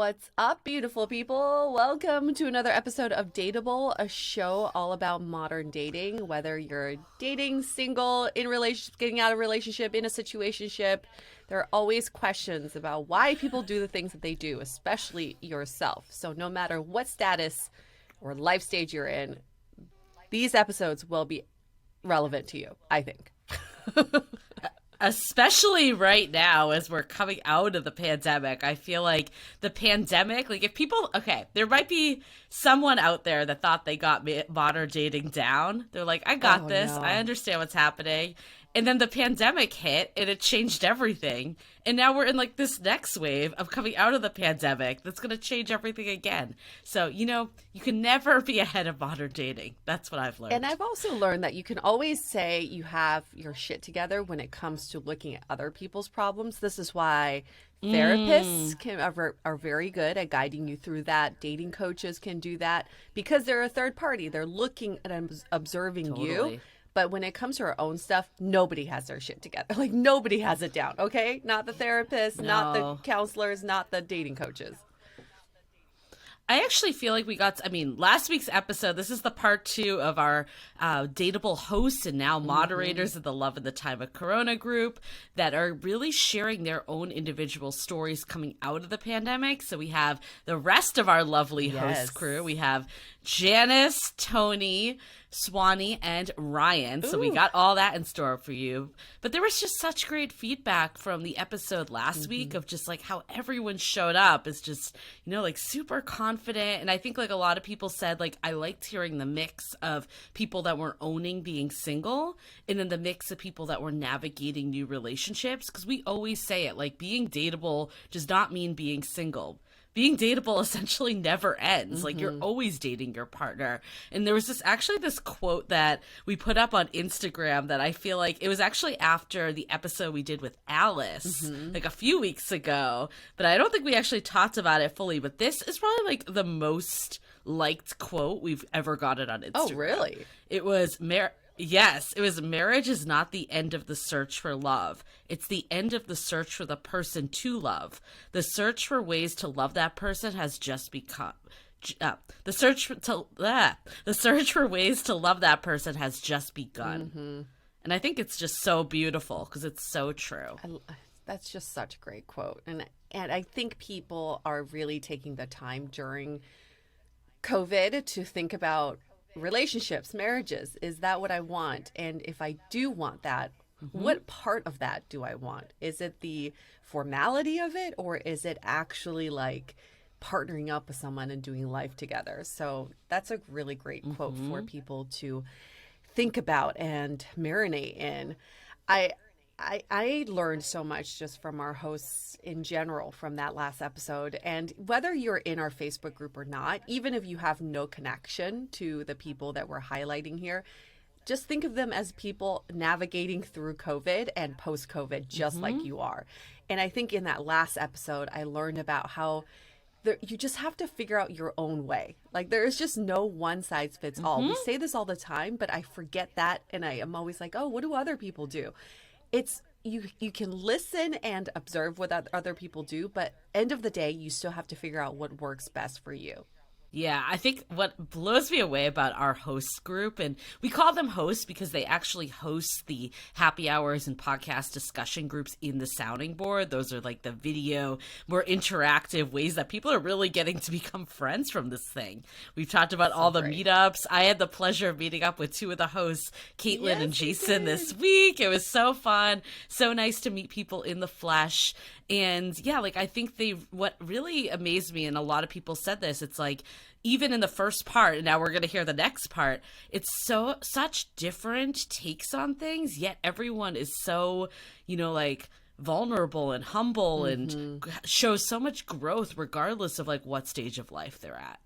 What's up, beautiful people? Welcome to another episode of Dateable, a show all about modern dating. Whether you're dating, single, in relationship, getting out of a relationship, in a situationship, there are always questions about why people do the things that they do, especially yourself. So no matter what status or life stage you're in, these episodes will be relevant to you, I think. Especially right now as we're coming out of the pandemic. I feel like the pandemic, like if people, okay, there might be someone out there that thought they got modern dating down. They're like, I got this. No. I understand what's happening. And then the pandemic hit and it changed everything. And now we're in like this next wave of coming out of the pandemic that's going to change everything again. So, you can never be ahead of modern dating. That's what I've learned. And I've also learned that you can always say you have your shit together when it comes to looking at other people's problems. This is why therapists are very good at guiding you through that. Dating coaches can do that because they're a third party. They're looking and observing you. But when it comes to our own stuff, nobody has their shit together. Like, nobody has it down, okay? Not the therapists, not the counselors, not the dating coaches. I actually feel like last week's episode, this is the part 2 of our Dateable hosts and now moderators of the Love in the Time of Corona group that are really sharing their own individual stories coming out of the pandemic. So we have the rest of our lovely host crew. We have Janice, Tony, Swanee, and Ryan. So we got all that in store for you. But there was just such great feedback from the episode last week of just like how everyone showed up is just, like super confident. And I think like a lot of people said, like, I liked hearing the mix of people that were owning being single and then the mix of people that were navigating new relationships. Because we always say it, like, being dateable does not mean being single. Being dateable essentially never ends. Like, you're always dating your partner. And there was this quote that we put up on Instagram that I feel like it was actually after the episode we did with Alice, like a few weeks ago. But I don't think we actually talked about it fully. But this is probably like the most liked quote we've ever gotten on Instagram. Oh, really? It was Yes, it was marriage is not the end of the search for love. It's the end of the search for the person to love. The search for ways to love that person has just become the search for ways to love that person has just begun. And I think it's just so beautiful because it's so true. That's just such a great quote. And I think people are really taking the time during COVID to think about relationships, marriages. Is that what I want? And if I do want that, what part of that do I want? Is it the formality of it, or is it actually like partnering up with someone and doing life together? So that's a really great quote for people to think about and marinate in. I learned so much just from our hosts in general from that last episode. And whether you're in our Facebook group or not, even if you have no connection to the people that we're highlighting here, just think of them as people navigating through COVID and post-COVID, just like you are. And I think in that last episode, I learned about how you just have to figure out your own way. Like, there is just no one size fits all. We say this all the time, but I forget that. And I am always like, oh, what do other people do? It's you can listen and observe what other people do, but end of the day, you still have to figure out what works best for you. Yeah, I think what blows me away about our host group, and we call them hosts because they actually host the happy hours and podcast discussion groups in the sounding board. Those are like the video, more interactive ways that people are really getting to become friends from this thing. We've talked about all the meetups. I had the pleasure of meeting up with 2 of the hosts, Caitlin and Jason, this week. It was so fun. So nice to meet people in the flesh. And yeah, like I think what really amazed me, and a lot of people said this, it's like, even in the first part, and now we're going to hear the next part, it's such different takes on things, yet everyone is so, like vulnerable and humble and shows so much growth regardless of like what stage of life they're at.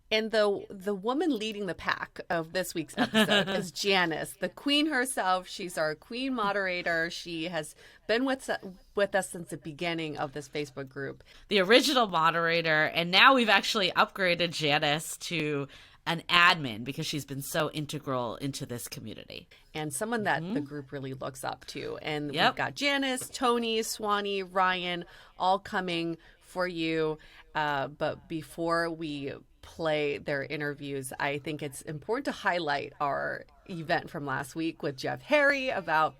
And the woman leading the pack of this week's episode is Janice, the queen herself. She's our queen moderator. She has been with us since the beginning of this Facebook group. The original moderator, and now we've actually upgraded Janice to an admin because she's been so integral into this community. And someone that the group really looks up to. And we've got Janice, Tony, Swanee, Ryan, all coming for you. But before we play their interviews, I think it's important to highlight our event from last week with Jeff Harry about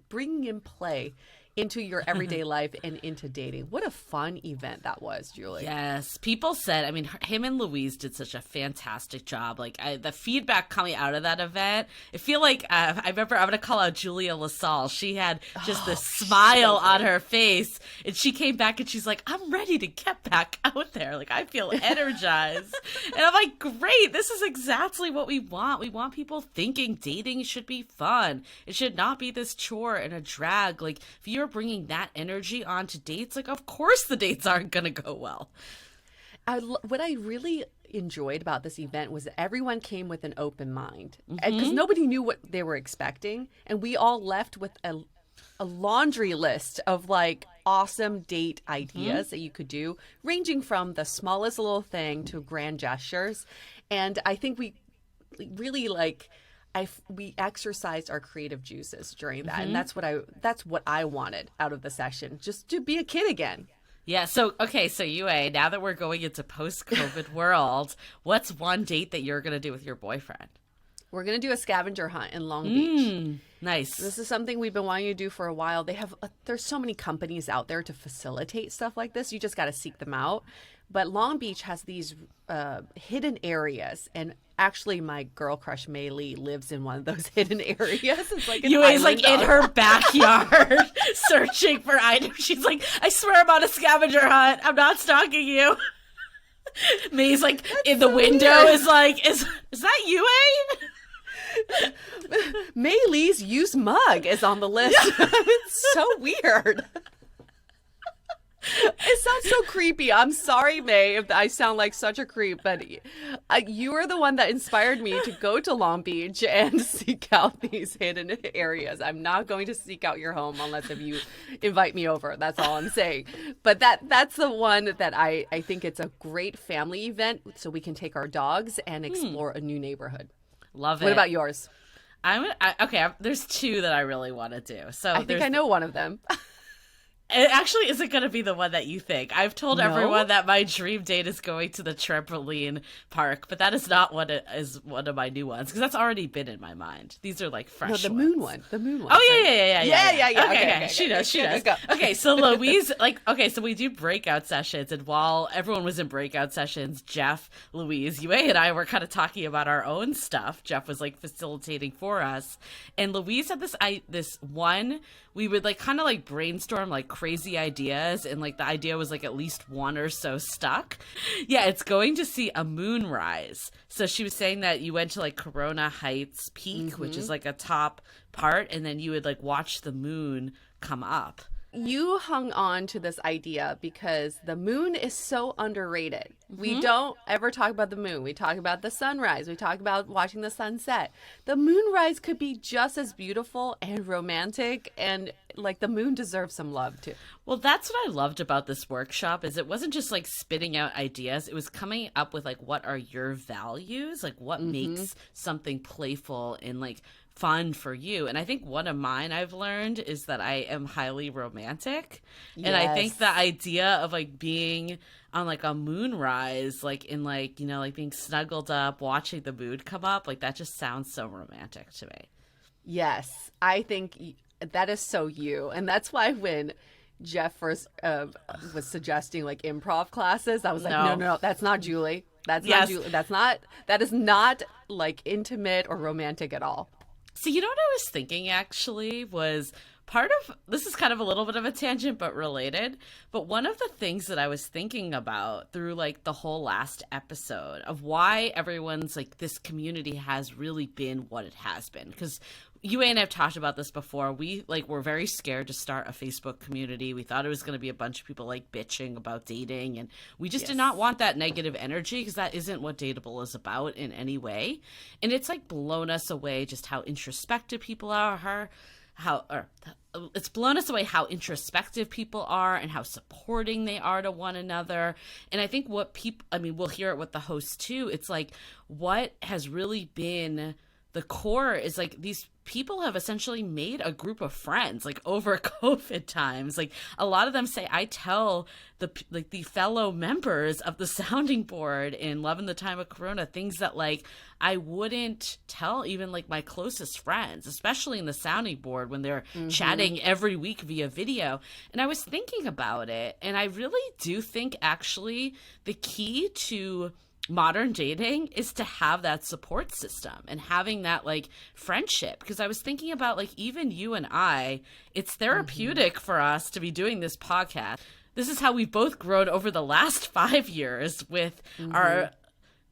bringing in play into your everyday life and into dating. What a fun event that was, Julie. Yes. People said, I mean, him and Louise did such a fantastic job. Like, the feedback coming out of that event, I feel like, I remember, I'm going to call out Julia LaSalle. She had just this smile on her face, and she came back and she's like, I'm ready to get back out there. Like, I feel energized. And I'm like, great. This is exactly what we want. We want people thinking dating should be fun. It should not be this chore and a drag. Like, if you're bringing that energy onto dates, like, of course the dates aren't going to go well. What I really enjoyed about this event was that everyone came with an open mind, because nobody knew what they were expecting, and we all left with a laundry list of like awesome date ideas that you could do, ranging from the smallest little thing to grand gestures. And I think we really we exercised our creative juices during that, and that's what I wanted out of the session, just to be a kid again. Yeah. So Yue, now that we're going into post-COVID world, what's one date that you're gonna do with your boyfriend? We're gonna do a scavenger hunt in Long Beach. Nice. This is something we've been wanting to do for a while. There's so many companies out there to facilitate stuff like this. You just got to seek them out. But Long Beach has these hidden areas, and actually, my girl crush Mei Lee lives in one of those hidden areas. It's like Yue's like in her backyard searching for items. She's like, I swear I'm on a scavenger hunt. I'm not stalking you. May's like in the window weird. Is like, is that Yue? Mei Lee's used mug is on the list. It's so weird. It sounds so creepy. I'm sorry, May, if I sound like such a creep, but you are the one that inspired me to go to Long Beach and seek out these hidden areas. I'm not going to seek out your home unless if you invite me over. That's all I'm saying. But that's the one that I think it's a great family event, so we can take our dogs and explore a new neighborhood. Love it. What about yours? There's two that I really want to do. So I think I know one of them. It actually isn't going to be the one that you think. I've told everyone that my dream date is going to the trampoline park, but that is not what it is one of my new ones, because that's already been in my mind. These are like fresh the moon one. The moon one. Oh, yeah. Okay. She knows. Okay, so Louise, so we do breakout sessions, and while everyone was in breakout sessions, Jeff, Louise, Yue, and I were kind of talking about our own stuff. Jeff was like facilitating for us, and Louise had this one. We would kind of brainstorm crazy ideas, and the idea was at least one or so stuck. Yeah, it's going to see a moonrise. So she was saying that you went to Corona Heights Peak, which is a top part, and then you would watch the moon come up. You hung on to this idea because the moon is so underrated. We don't ever talk about the moon. We talk about the sunrise. We talk about watching the sunset. The moonrise could be just as beautiful and romantic, and the moon deserves some love too. Well, that's what I loved about this workshop, is it wasn't just spitting out ideas. It was coming up with what are your values? What makes something playful and fun for you. And I think one of mine I've learned is that I am highly romantic. Yes. And I think the idea of being on a moonrise, in being snuggled up, watching the moon come up, that just sounds so romantic to me. Yes, I think that is so you. And that's why when Jeff first was suggesting improv classes, I was no, that's not Julie. That's not Julie. That is not intimate or romantic at all. So you know what I was thinking actually was part of, this is kind of a little bit of a tangent but related, but one of the things that I was thinking about through the whole last episode of why everyone's this community has really been what it has been, because you and I have talked about this before. We were very scared to start a Facebook community. We thought it was going to be a bunch of people bitching about dating, and we just did not want that negative energy, because that isn't what Dateable is about in any way. And it's blown us away just how introspective people are, it's blown us away how introspective people are and how supporting they are to one another. And I think what we'll hear it with the hosts too. It's what has really been the core is these people have essentially made a group of friends like over COVID times. Like a lot of them say, I tell the fellow members of the sounding board in Love in the Time of Corona things that like I wouldn't tell even like my closest friends, especially in the sounding board when they're chatting every week via video. And I was thinking about it, and I really do think actually the key to modern dating is to have that support system and having that like friendship. Because I was thinking about like even you and I, it's therapeutic for us to be doing this podcast. This is how we've both grown over the last 5 years with our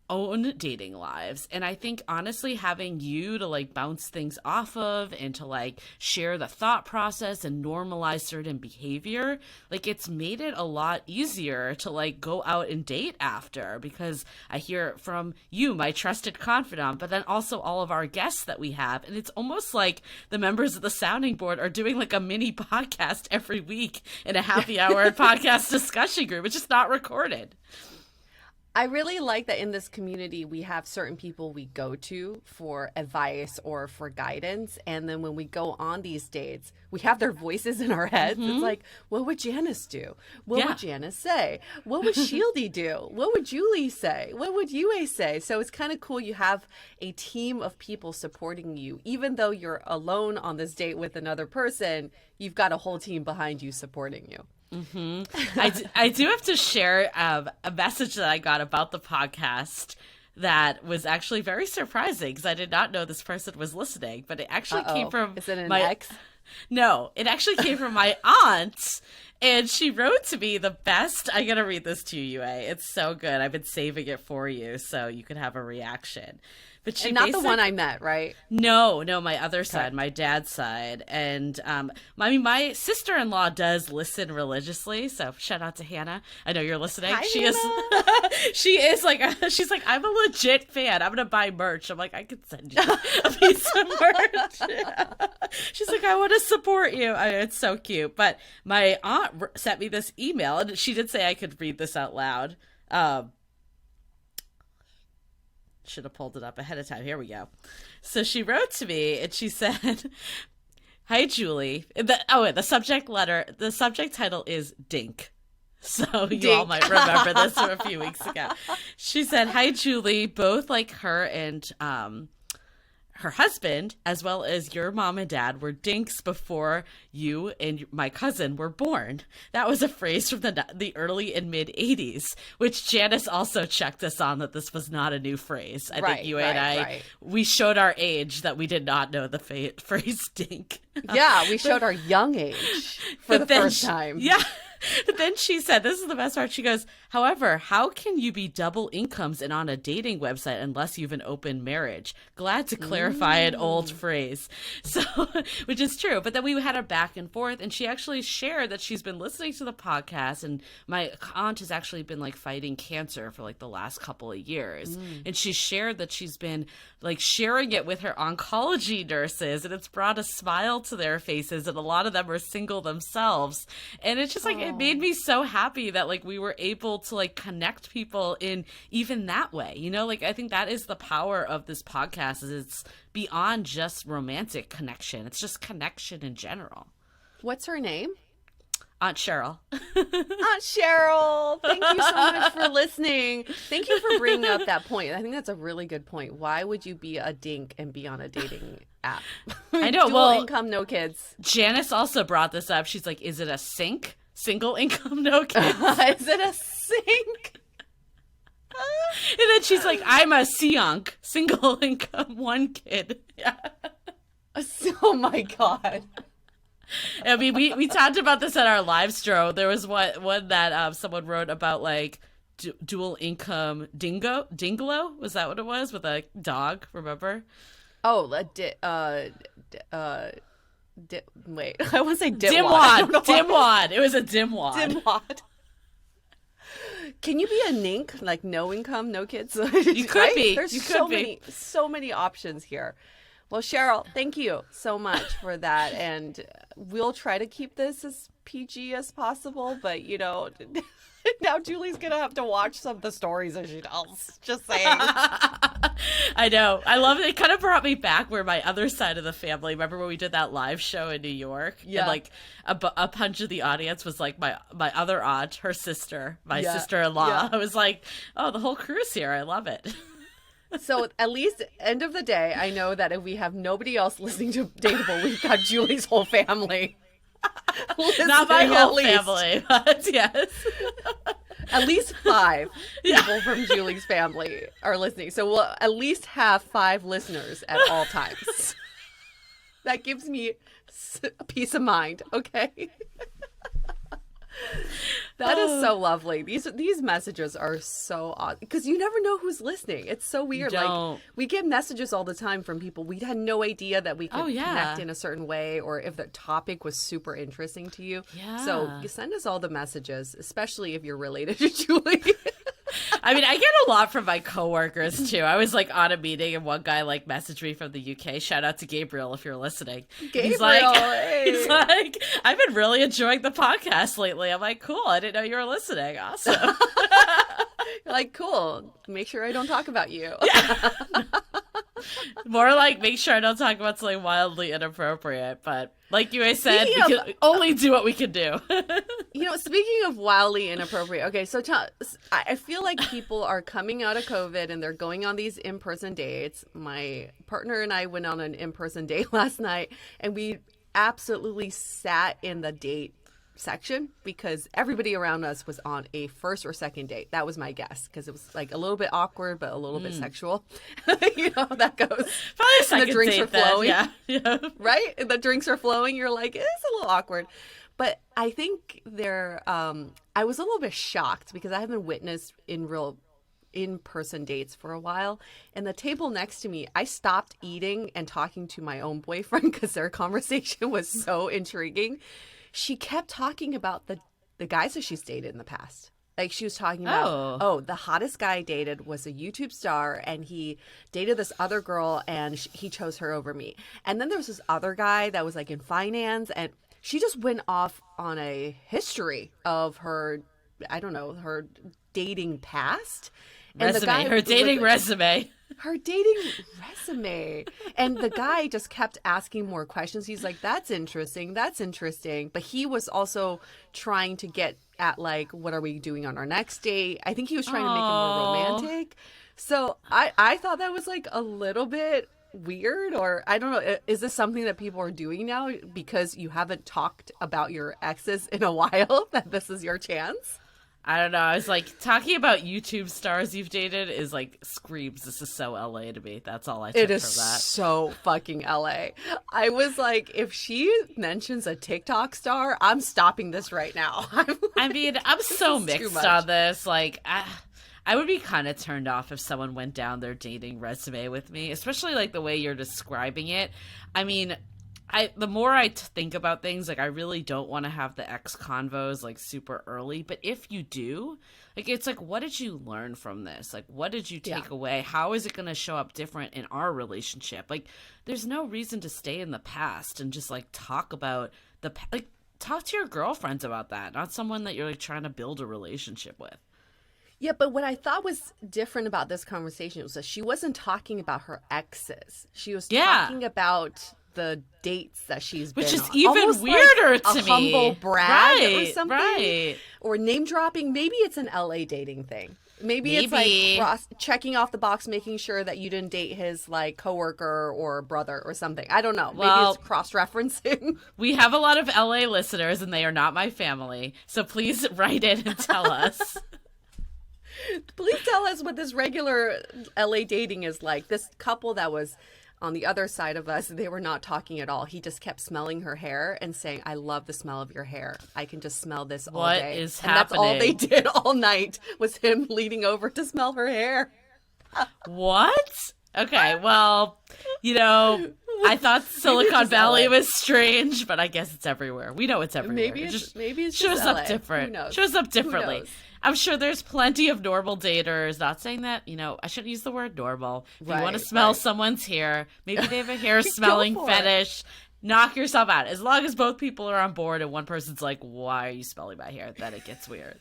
own dating lives. And I think honestly having you to like bounce things off of and to like share the thought process and normalize certain behavior, like it's made it a lot easier to like go out and date after, because I hear from you, my trusted confidant, but then also all of our guests that we have. And it's almost like the members of the sounding board are doing like a mini podcast every week in a happy hour podcast discussion group. It's just not recorded. I really like that in this community, we have certain people we go to for advice or for guidance. And then when we go on these dates, we have their voices in our heads. It's like, what would Janice do? What would Janice say? What would Shieldy do? What would Julie say? What would Yue say? So it's kind of cool. You have a team of people supporting you. Even though you're alone on this date with another person, you've got a whole team behind you supporting you. I do have to share a message that I got about the podcast that was actually very surprising, because I did not know this person was listening, but it actually came from Is it an my ex? No, it actually came from my aunt, and she wrote to me the best. I'm gonna read this to you, Yue. It's so good. I've been saving it for you so you can have a reaction. But she And not the one I met, right? No, my other side, my dad's side. And my sister-in-law does listen religiously, so shout out to Hannah. I know you're listening. Hi, Hannah. She is like, she's like, I'm a legit fan. I'm gonna buy merch. I'm like, I could send you a piece of merch. She's like, I want to support you. It's so cute. But my aunt sent me this email, and she did say I could read this out loud. Should have pulled it up ahead of time. Here we go. So she wrote to me and she said, "Hi, Julie." The subject title is Dink. So you all might remember this from a few weeks ago. She said, "Hi, Julie. Both like her and her husband, as well as your mom and dad, were dinks before you and my cousin were born." That was a phrase from the early and mid 80s, which Janice also checked us on that this was not a new phrase. I think you and I, we showed our age that we did not know the phrase dink. Yeah, we showed our young age for the first time. Yeah. But then she said, this is the best part. She goes, "However, how can you be double incomes and on a dating website unless you've an open marriage? Glad to clarify an old phrase." So, which is true. But then we had a back and forth, and she actually shared that she's been listening to the podcast, and my aunt has actually been like fighting cancer for like the last couple of years. And she shared that she's been like sharing it with her oncology nurses, and it's brought a smile to their faces, and a lot of them are single themselves. And it's just like, it made me so happy that like we were able to like connect people in even that way, you know. Like I think that is the power of this podcast, is it's beyond just romantic connection, it's just connection in general. What's her name? Aunt Cheryl. Aunt Cheryl, thank you so much for listening. Thank you for bringing up that point. I think that's a really good point. Why would you be a dink and be on a dating app? I know. Dual income, no kids. Janice also brought this up. She's like, is it a single income, no kids? Is it a sink? And then she's like, I'm a Seonk, single income, one kid. Yeah. Oh my God. I mean, we talked about this at our live stream. There was one that someone wrote about like dual income dinglo. Was that what it was, with a dog? Remember? Oh, wait. I want to say dimwad. Dimwad. It was a dimwad. Dimwad. Can you be a nink, like no income, no kids? You could be. There's you could so many options here. Well, Cheryl, thank you so much for that. And we'll try to keep this as PG as possible. But, you know, now Julie's going to have to watch some of the stories as she tells. Just saying. I know. I love it. It kind of brought me back where my other side of the family, remember when we did that live show in New York? Yeah. And like a bunch of the audience was like my other aunt, her sister, my sister-in-law. Yeah. I was like, oh, the whole crew's here. I love it. So at least end of the day, I know that if we have nobody else listening to Dateable, we've got Julie's whole family. Not my whole family, but yes. At least 5 people from Julie's family are listening. So we'll at least have 5 listeners at all times. That gives me a peace of mind, okay? That is so lovely. These messages are so odd because you never know who's listening. It's so weird. Like we get messages all the time from people. We had no idea that we could connect in a certain way, or if the topic was super interesting to you. Yeah. So you send us all the messages, especially if you're related to Julie. I mean, I get a lot from my coworkers too. I was like on a meeting and one guy like messaged me from the UK. Shout out to Gabriel if you're listening. Gabriel, he's like, I've been really enjoying the podcast lately. I'm like, cool. I didn't know you were listening. Awesome. You're like, cool. Make sure I don't talk about you. Yeah. More like make sure I don't talk about something wildly inappropriate. But like you said, we can only do what we can do. You know, speaking of wildly inappropriate, okay, so I feel like people are coming out of COVID and they're going on these in-person dates. My partner and I went on an in-person date last night, and we absolutely sat in the date section because everybody around us was on a first or second date. That was my guess, because it was like a little bit awkward but a little bit sexual. You know how that goes. Probably a second the drinks date are flowing. then. Yeah. Right? The drinks are flowing. You're like, it's a little awkward. But I think I was a little bit shocked because I haven't witnessed in-person dates for a while. And the table next to me, I stopped eating and talking to my own boyfriend because their conversation was so intriguing. She kept talking about the guys that she's dated in the past. Like she was talking about, the hottest guy I dated was a YouTube star, and he dated this other girl, and he chose her over me. And then there was this other guy that was like in finance, and she just went off on a history of her, I don't know, her dating past. And Her dating resume. Her dating resume. And the guy just kept asking more questions. He's like, that's interesting. That's interesting. But he was also trying to get at like, what are we doing on our next date? I think he was trying to make it more romantic. So I thought that was like a little bit weird, or I don't know. Is this something that people are doing now because you haven't talked about your exes in a while, that this is your chance? I don't know. I was like, talking about YouTube stars you've dated is like screams. This is so LA to me. That's all I took from that. It is so fucking LA. I was like, if she mentions a TikTok star, I'm stopping this right now. I mean, I'm so mixed on this. Like, I would be kind of turned off if someone went down their dating resume with me, especially like the way you're describing it. I mean, the more I think about things, like I really don't want to have the ex convos like super early. But if you do, like it's like, what did you learn from this? Like, what did you take away? How is it going to show up different in our relationship? Like, there's no reason to stay in the past and just like talk about talk to your girlfriends about that, not someone that you're like trying to build a relationship with. Yeah, but what I thought was different about this conversation was that she wasn't talking about her exes. She was talking about the dates that she's been on. Which is even almost weirder like to a me. Humble brag or something. Right. Or name dropping. Maybe it's an LA dating thing. Maybe it's like checking off the box, making sure that you didn't date his like coworker or brother or something. I don't know. Maybe it's cross-referencing. We have a lot of LA listeners, and they are not my family. So please write in and tell us. Please tell us what this regular LA dating is like. This couple that was on the other side of us, they were not talking at all. He just kept smelling her hair and saying, I love the smell of your hair. I can just smell this all day. What is and happening? That's all they did all night was him leaning over to smell her hair. What? Okay, well, you know, I thought Silicon Valley was strange, but I guess it's everywhere. We know it's everywhere. Maybe it's shows just up LA. different. Who knows? Shows up differently. I'm sure there's plenty of normal daters. Not saying that, I shouldn't use the word normal. If you want to smell someone's hair, maybe they have a hair smelling fetish. Knock yourself out. As long as both people are on board and one person's like, "Why are you smelling my hair?" Then it gets weird.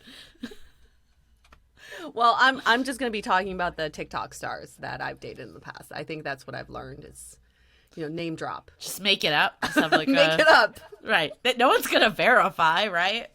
Well, I'm just going to be talking about the TikTok stars that I've dated in the past. I think that's what I've learned is, name drop. Just make it up. Just have like Make it up. Right. That no one's going to verify, right?